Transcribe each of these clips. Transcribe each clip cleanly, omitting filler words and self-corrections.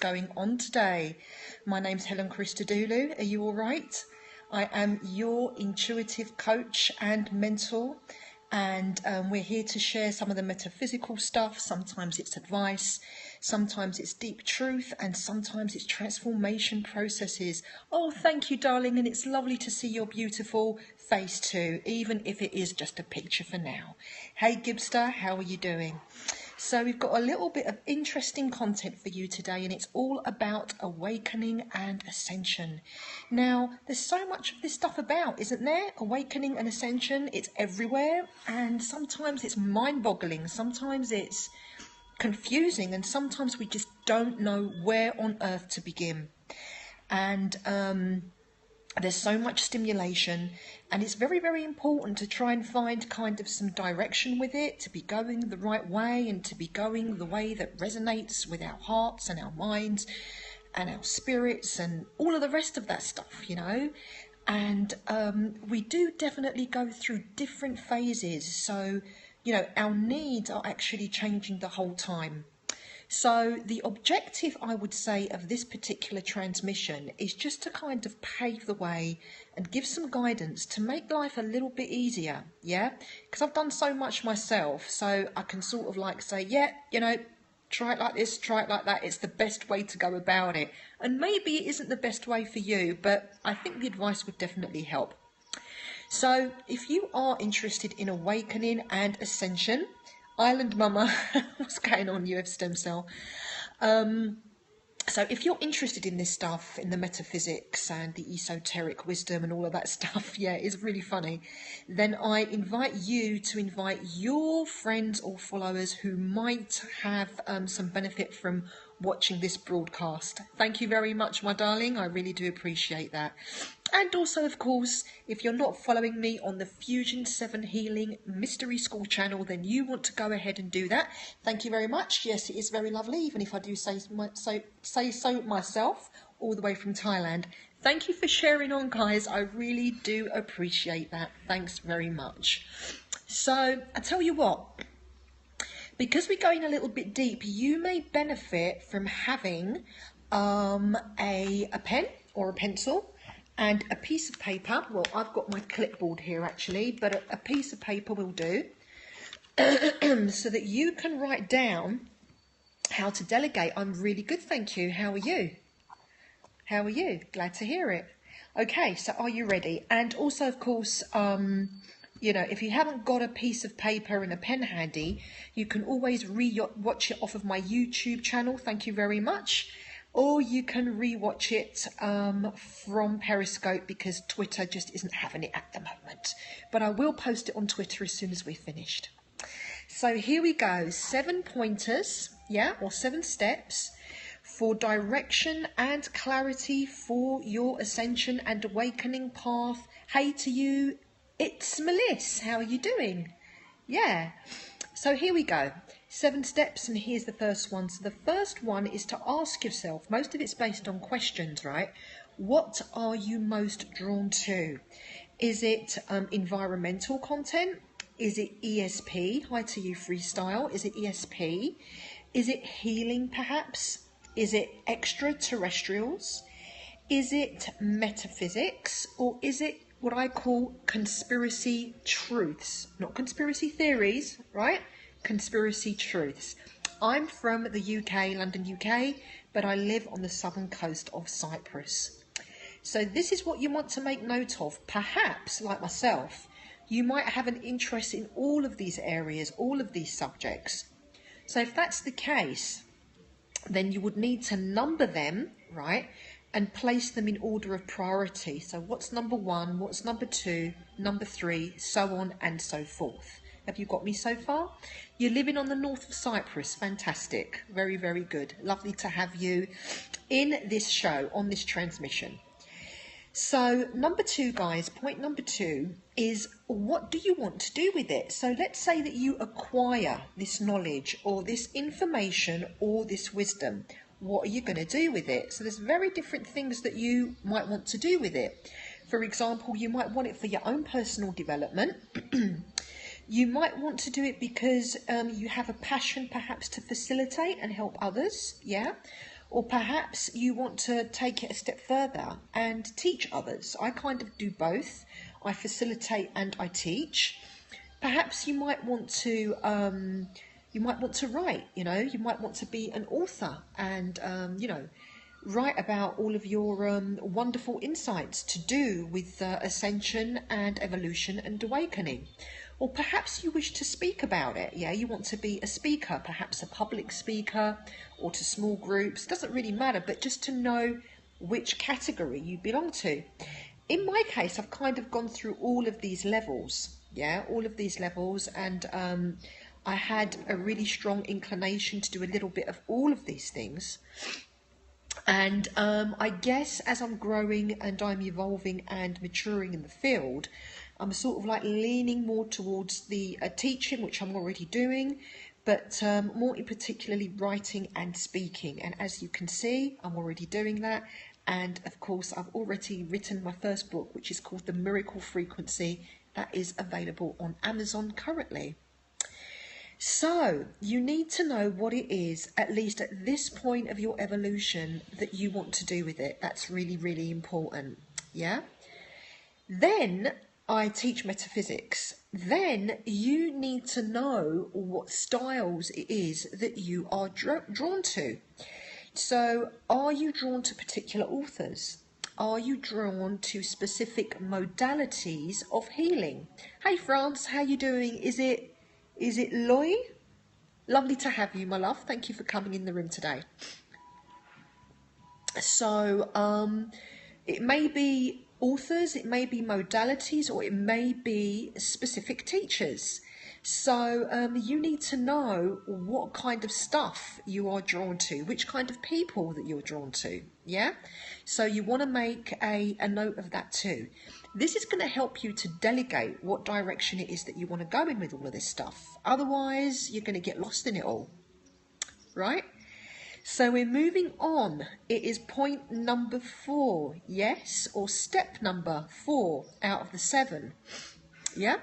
Going on today. My name's Helen Christodoulou. Are you all right? I am your intuitive coach and mentor, and we're here to share some of the metaphysical stuff. Sometimes it's advice, sometimes it's deep truth, and sometimes it's transformation processes. Oh, thank you, darling, and it's lovely to see your beautiful face too, even if it is just a picture for now. Hey, Gibster, how are you doing? So we've got a little bit of interesting content for you today, and it's all about awakening and ascension. Now, there's so much of this stuff about, isn't there? Awakening and ascension, it's everywhere, and sometimes it's mind-boggling, sometimes it's confusing, and sometimes we just don't know where on earth to begin. And there's so much stimulation, and it's very, very important to try and find kind of some direction with it, to be going the right way and to be going the way that resonates with our hearts and our minds and our spirits and all of the rest of that stuff, you know. And we do definitely go through different phases, so, you know, our needs are actually changing the whole time. So the objective, I would say, of this particular transmission is just to kind of pave the way and give some guidance to make life a little bit easier, yeah? Because I've done so much myself, so I can sort of like say, yeah, you know, try it like this, try it like that. It's the best way to go about it. And maybe it isn't the best way for you, but I think the advice would definitely help. So if you are interested in awakening and ascension, Island Mama, what's going on, UF Stem Cell? So if you're interested in this stuff, in the metaphysics and the esoteric wisdom and all of that stuff, yeah, it's really funny, then I invite you to invite your friends or followers who might have some benefit from watching this broadcast. Thank you very much, my darling. I really do appreciate that. And also, of course, if you're not following me on the Fusion 7 Healing Mystery School channel, then you want to go ahead and do that. Thank you very much. Yes, it is very lovely, even if I do say so myself, all the way from Thailand. Thank you for sharing on, guys. I really do appreciate that. Thanks very much. So, I tell you what, because we're going a little bit deep, you may benefit from having a pen or a pencil and a piece of paper. Well, I've got my clipboard here actually, but a piece of paper will do, so that you can write down how to delegate. I'm really good, thank you. How are you? How are you? Glad to hear it. Okay, so are you ready? And also, of course, you know, if you haven't got a piece of paper and a pen handy, you can always watch it off of my YouTube channel. Thank you very much. Or you can re-watch it from Periscope, because Twitter just isn't having it at the moment. But I will post it on Twitter as soon as we're finished. So here we go. 7 pointers, yeah, or 7 steps for direction and clarity for your ascension and awakening path. Hey to you, it's Melissa. How are you doing? Yeah. So here we go. 7 steps, and here's the first one. So the first one is to ask yourself, most of it's based on questions, right? What are you most drawn to? Is it environmental content? Is it ESP? Hi to you, Freestyle. Is it ESP? Is it healing, perhaps? Is it extraterrestrials? Is it metaphysics? Or is it what I call conspiracy truths? Not conspiracy theories, right? Conspiracy truths. I'm from the UK, London, UK, but I live on the southern coast of Cyprus. So this is what you want to make note of. Perhaps, like myself, you might have an interest in all of these areas, all of these subjects. So if that's the case, then you would need to number them, right, and place them in order of priority. So what's number 1, what's number 2, number 3, so on and so forth. Have you got me so far? You're living on the north of Cyprus. Fantastic. Very, very good. Lovely to have you in this show, on this transmission. So number 2, guys, point number 2 is, what do you want to do with it? So let's say that you acquire this knowledge or this information or this wisdom. What are you going to do with it? So there's very different things that you might want to do with it. For example, you might want it for your own personal development. You might want to do it because you have a passion perhaps to facilitate and help others, yeah? Or perhaps you want to take it a step further and teach others. I kind of do both. I facilitate and I teach. Perhaps you might want to write. You might want to be an author and write about all of your wonderful insights to do with ascension and evolution and awakening. Or perhaps you wish to speak about it. Yeah, you want to be a speaker, perhaps a public speaker, or to small groups. Doesn't really matter, but just to know which category you belong to. In my case, I've kind of gone through all of these levels. Yeah, all of these levels, and I had a really strong inclination to do a little bit of all of these things. And I guess as I'm growing and I'm evolving and maturing in the field, I'm sort of like leaning more towards the teaching, which I'm already doing, but more in particularly writing and speaking. And as you can see, I'm already doing that. And of course, I've already written my first book, which is called The Miracle Frequency. That is available on Amazon currently. So you need to know what it is, at least at this point of your evolution, that you want to do with it. That's really, really important. Yeah. Then I teach metaphysics. Then you need to know what styles it is that you are drawn to. So are you drawn to particular authors? Are you drawn to specific modalities of healing? Hey France, how you doing? Is it Loy? Lovely to have you, my love. Thank you for coming in the room today. So it may be authors, it may be modalities, or it may be specific teachers. So you need to know what kind of stuff you are drawn to, which kind of people that you're drawn to. Yeah. So you want to make a note of that too. This is going to help you to delegate what direction it is that you want to go in with all of this stuff. Otherwise, you're going to get lost in it all. Right? So we're moving on. It is point number 4. Yes? Or step number 4 out of the 7. Yeah?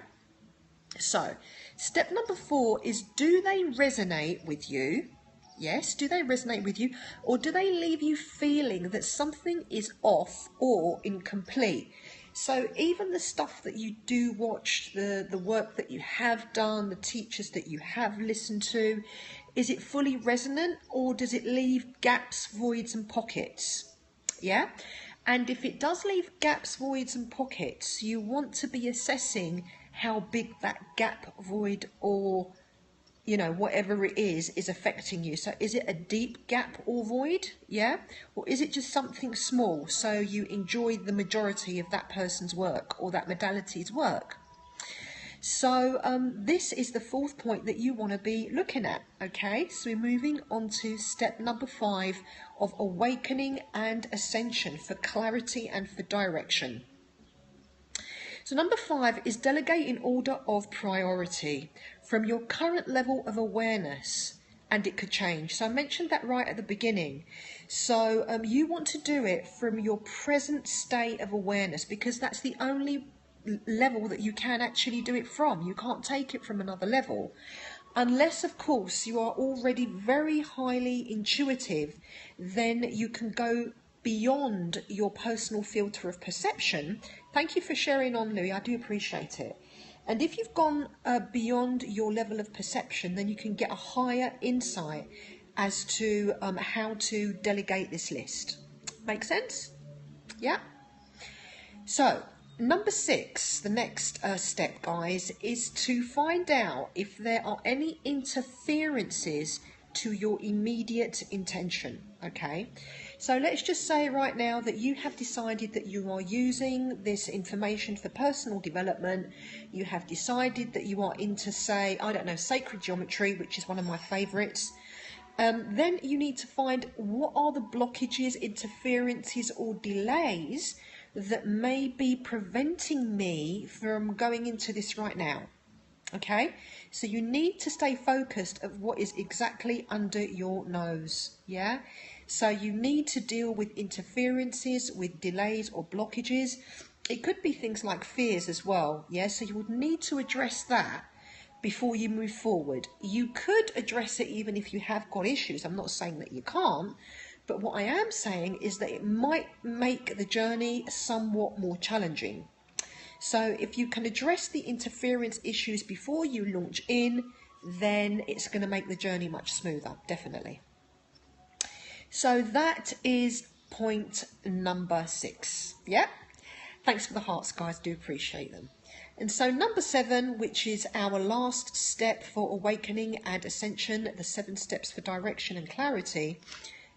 So, step number 4 is, do they resonate with you? Yes, do they resonate with you? Or do they leave you feeling that something is off or incomplete? So even the stuff that you do watch, the work that you have done, the teachers that you have listened to, is it fully resonant, or does it leave gaps, voids and pockets? Yeah? And if it does leave gaps, voids and pockets, you want to be assessing how big that gap, void, or whatever it is affecting you. So is it a deep gap or void? Yeah? Or is it just something small so you enjoy the majority of that person's work or that modality's work? So this is the 4th point that you want to be looking at. Okay, so we're moving on to step number 5 of awakening and ascension for clarity and for direction. So number 5 is delegate in order of priority from your current level of awareness, and it could change. So I mentioned that right at the beginning. So you want to do it from your present state of awareness, because that's the only level that you can actually do it from. You can't take it from another level. Unless, of course, you are already very highly intuitive, then you can go beyond your personal filter of perception. Thank you for sharing on, Louis. I do appreciate it. And if you've gone beyond your level of perception, then you can get a higher insight as to how to delegate this list. Make sense? Yeah? So, number 6, the next step, guys, is to find out if there are any interferences to your immediate intention. Okay? So let's just say right now that you have decided that you are using this information for personal development. You have decided that you are into, say, I don't know, sacred geometry, which is one of my favourites. Then you need to find what are the blockages, interferences or delays that may be preventing me from going into this right now. Okay, so you need to stay focused of what is exactly under your nose. Yeah, so you need to deal with interferences, with delays or blockages. It could be things like fears as well. Yeah, so you would need to address that before you move forward. You could address it even if you have got issues. I'm not saying that you can't, But what I am saying is that it might make the journey somewhat more challenging. So if you can address the interference issues before you launch in, then it's going to make the journey much smoother, definitely. So that is point number 6. Yeah? Thanks for the hearts, guys. Do appreciate them. And so number 7, which is our last step for awakening and ascension, the 7 steps for direction and clarity,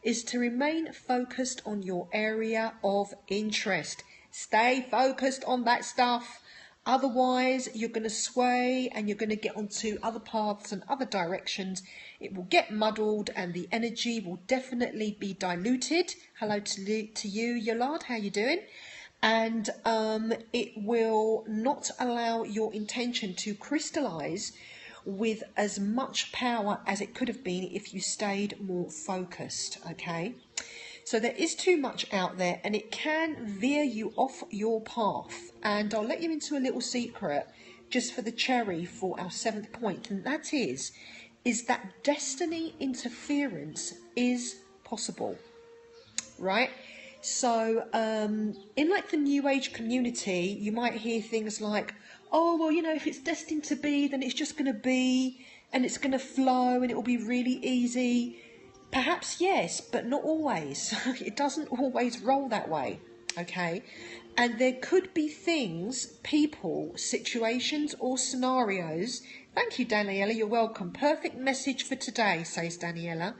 is to remain focused on your area of interest. Stay focused on that stuff. Otherwise, you're going to sway and you're going to get onto other paths and other directions. It will get muddled and the energy will definitely be diluted. Hello to you, Yolande. How you doing? And it will not allow your intention to crystallize with as much power as it could have been if you stayed more focused, okay? So there is too much out there and it can veer you off your path. And I'll let you into a little secret just for the cherry for our 7th point. And that is that destiny interference is possible, right? So in like the New Age community, you might hear things like, oh, well, you know, if it's destined to be, then it's just going to be and it's going to flow and it will be really easy. Perhaps yes, but not always. It doesn't always roll that way, okay? And there could be things, people, situations or scenarios. Thank you, Daniela, you're welcome. Perfect message for today, says Daniela.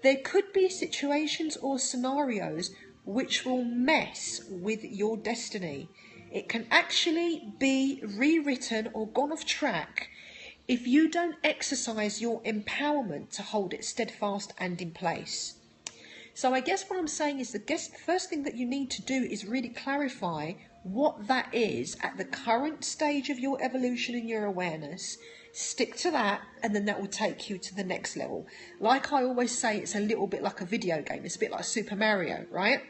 There could be situations or scenarios which will mess with your destiny. It can actually be rewritten or gone off track if you don't exercise your empowerment to hold it steadfast and in place. So I guess what I'm saying is the first thing that you need to do is really clarify what that is at the current stage of your evolution and your awareness. Stick to that, and then that will take you to the next level. Like I always say, it's a little bit like a video game. It's a bit like Super Mario, right?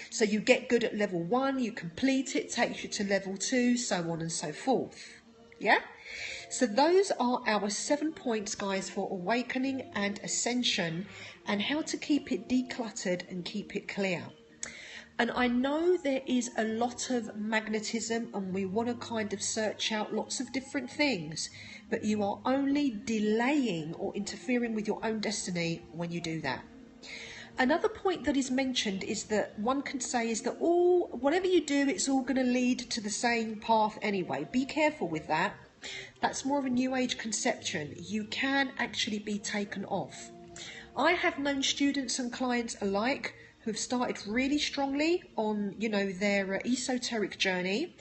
So you get good at level 1, you complete it, takes you to level 2, so on and so forth. Yeah? So those are our 7 points, guys, for awakening and ascension and how to keep it decluttered and keep it clear. And I know there is a lot of magnetism and we want to kind of search out lots of different things, but you are only delaying or interfering with your own destiny when you do that. Another point that is mentioned is that one can say is that whatever you do, it's all going to lead to the same path anyway. Be careful with that. That's more of a New Age conception. You can actually be taken off. I have known students and clients alike who have started really strongly on, you know, their esoteric journey,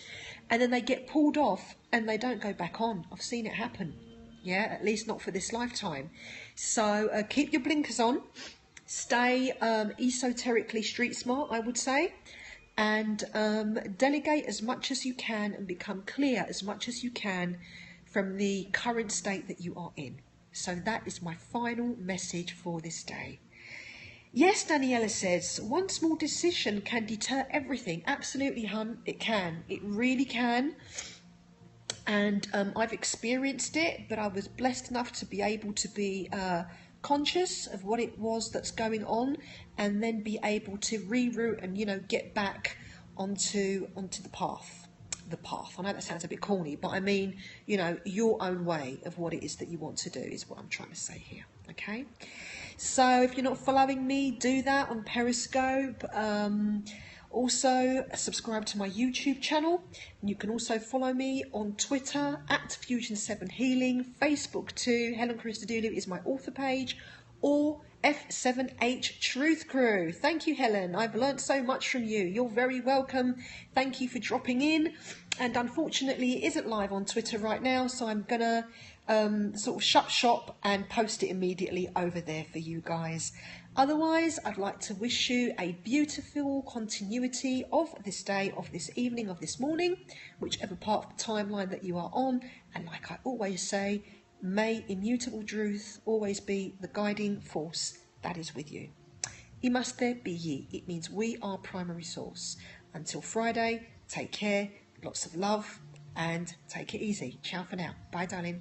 and then they get pulled off and they don't go back on. I've seen it happen. Yeah, at least not for this lifetime. So keep your blinkers on. Stay esoterically street smart, I would say, and delegate as much as you can and become clear as much as you can from the current state that you are in. So that is my final message for this day. Yes, Daniela says, one small decision can deter everything. Absolutely, hun, it can. It really can. And I've experienced it, but I was blessed enough to be able to be conscious of what it was that's going on, and then be able to reroute and, you know, get back onto the path. The path. I know that sounds a bit corny, but I mean, you know, your own way of what it is that you want to do is what I'm trying to say here. Okay. So if you're not following me, do that on Periscope. Also, subscribe to my YouTube channel. And you can also follow me on Twitter at Fusion7Healing, Facebook too. Helen Christodoulou is my author page, or F7H Truth Crew. Thank you, Helen. I've learnt so much from you. You're very welcome. Thank you for dropping in. And unfortunately, it isn't live on Twitter right now, so I'm going to sort of shut shop and post it immediately over there for you guys. Otherwise, I'd like to wish you a beautiful continuity of this day, of this evening, of this morning, whichever part of the timeline that you are on. And like I always say, may immutable truth always be the guiding force that is with you. Imaste be ye. It means we are primary source. Until Friday, take care, lots of love, and take it easy. Ciao for now. Bye, darling.